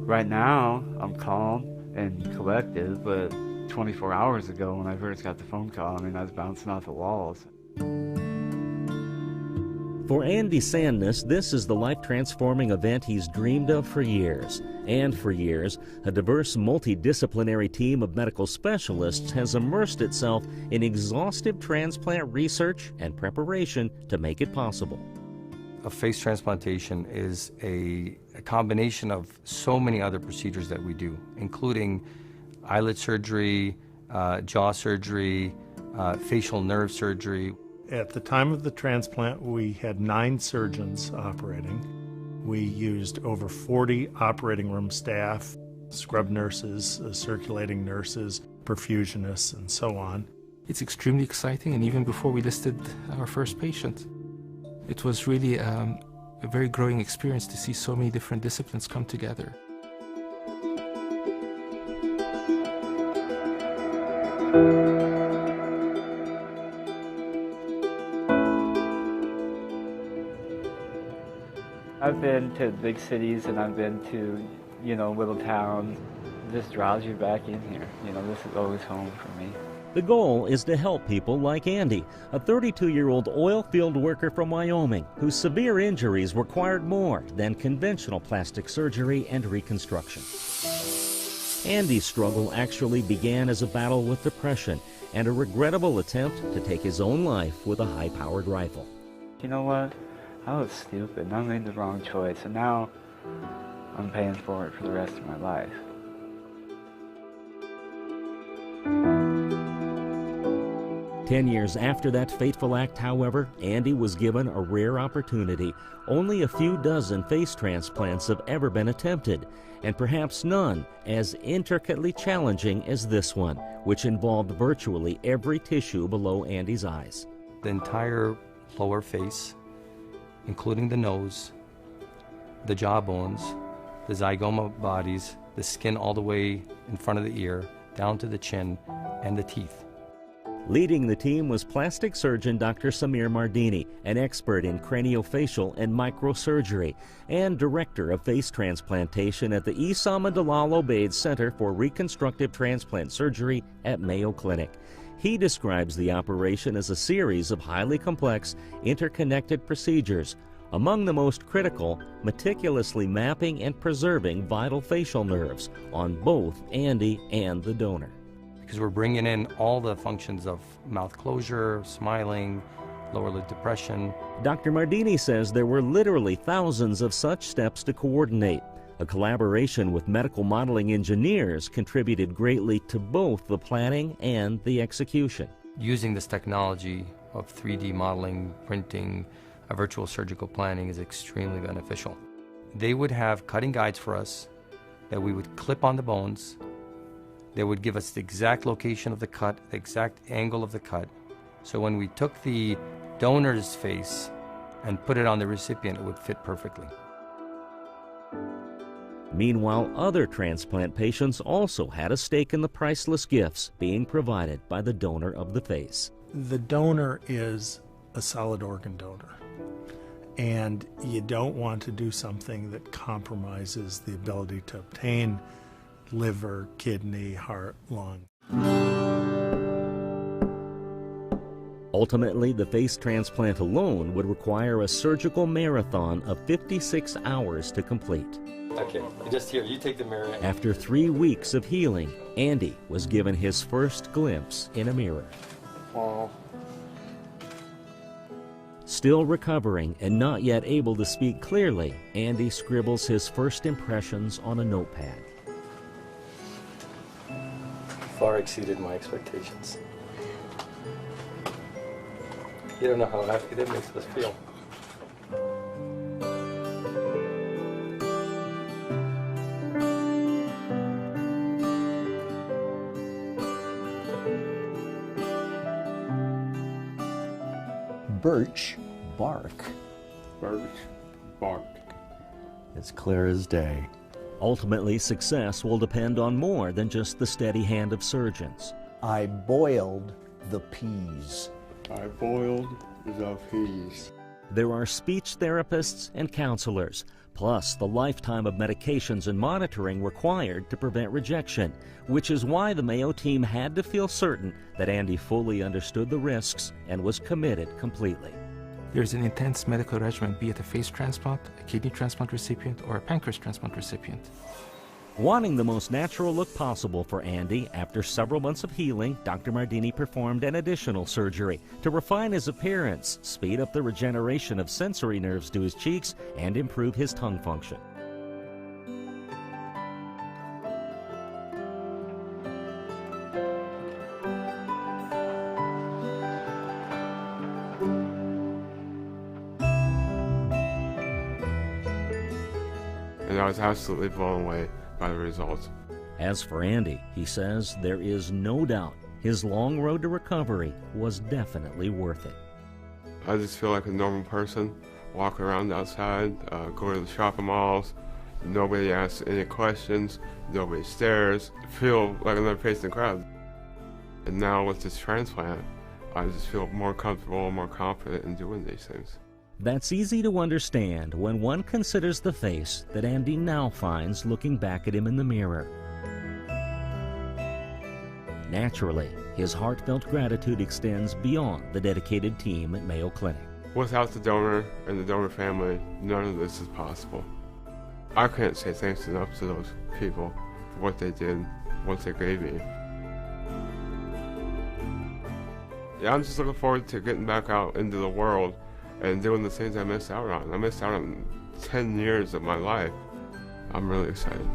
Right now, I'm calm and collected, but 24 hours ago when I first got the phone call, I mean, I was bouncing off the walls. For Andy Sandness, this is the life-transforming event he's dreamed of for years. And for years, a diverse, multidisciplinary team of medical specialists has immersed itself in exhaustive transplant research and preparation to make it possible. A face transplantation is a combination of so many other procedures that we do, including eyelid surgery, jaw surgery, facial nerve surgery. At the time of the transplant, we had 9 surgeons operating. We used over 40 operating room staff, scrub nurses, circulating nurses, perfusionists, and so on. It's extremely exciting, and even before we listed our first patient, it was really a very growing experience to see so many different disciplines come together. I've been to big cities and I've been to, little towns. This draws you back in here. This is always home for me. The goal is to help people like Andy, a 32-year-old oil field worker from Wyoming whose severe injuries required more than conventional plastic surgery and reconstruction. Andy's struggle actually began as a battle with depression and a regrettable attempt to take his own life with a high-powered rifle. You know what? I was stupid. I made the wrong choice, and now I'm paying for it for the rest of my life. Ten years after that fateful act, however, Andy was given a rare opportunity. Only a few dozen face transplants have ever been attempted, and perhaps none as intricately challenging as this one, which involved virtually every tissue below Andy's eyes. The entire lower face, including the nose, the jawbones, the zygoma bodies, the skin all the way in front of the ear, down to the chin, and the teeth. Leading the team was plastic surgeon Dr. Samir Mardini, an expert in craniofacial and microsurgery, and director of face transplantation at the Issam and Dalal Obeid Center for Reconstructive Transplant Surgery at Mayo Clinic. He describes the operation as a series of highly complex, interconnected procedures. Among the most critical, meticulously mapping and preserving vital facial nerves on both Andy and the donor. Because we're bringing in all the functions of mouth closure, smiling, lower lid depression. Dr. Mardini says there were literally thousands of such steps to coordinate. A collaboration with medical modeling engineers contributed greatly to both the planning and the execution. Using this technology of 3D modeling, printing, virtual surgical planning is extremely beneficial. They would have cutting guides for us that we would clip on the bones. They would give us the exact location of the cut, the exact angle of the cut. So when we took the donor's face and put it on the recipient, it would fit perfectly. Meanwhile, other transplant patients also had a stake in the priceless gifts being provided by the donor of the face. The donor is a solid organ donor, and you don't want to do something that compromises the ability to obtain liver, kidney, heart, lung. Ultimately, the face transplant alone would require a surgical marathon of 56 hours to complete. Okay, just here, you take the mirror. After 3 weeks of healing, Andy was given his first glimpse in a mirror. Wow. Still recovering and not yet able to speak clearly, Andy scribbles his first impressions on a notepad. Far exceeded my expectations. You don't know how happy that makes us feel. Birch bark. Birch bark. As clear as day. Ultimately, success will depend on more than just the steady hand of surgeons. I boiled the peas. I boiled the peas. There are speech therapists and counselors, plus the lifetime of medications and monitoring required to prevent rejection, which is why the Mayo team had to feel certain that Andy fully understood the risks and was committed completely. There's an intense medical regimen, be it a face transplant, a kidney transplant recipient, or a pancreas transplant recipient. Wanting the most natural look possible for Andy, after several months of healing, Dr. Mardini performed an additional surgery to refine his appearance, speed up the regeneration of sensory nerves to his cheeks, and improve his tongue function. And I was absolutely blown away by the results. As for Andy, he says there is no doubt his long road to recovery was definitely worth it. I just feel like a normal person, walking around outside, go to the shopping malls. Nobody asks any questions, nobody stares. I feel like another face in the crowd. And now with this transplant, I just feel more comfortable and more confident in doing these things. That's easy to understand when one considers the face that Andy now finds looking back at him in the mirror. Naturally, his heartfelt gratitude extends beyond the dedicated team at Mayo Clinic. Without the donor and the donor family, none of this is possible. I can't say thanks enough to those people for what they did, what they gave me. Yeah, I'm just looking forward to getting back out into the world and doing the things I missed out on. I missed out on 10 years of my life. I'm really excited.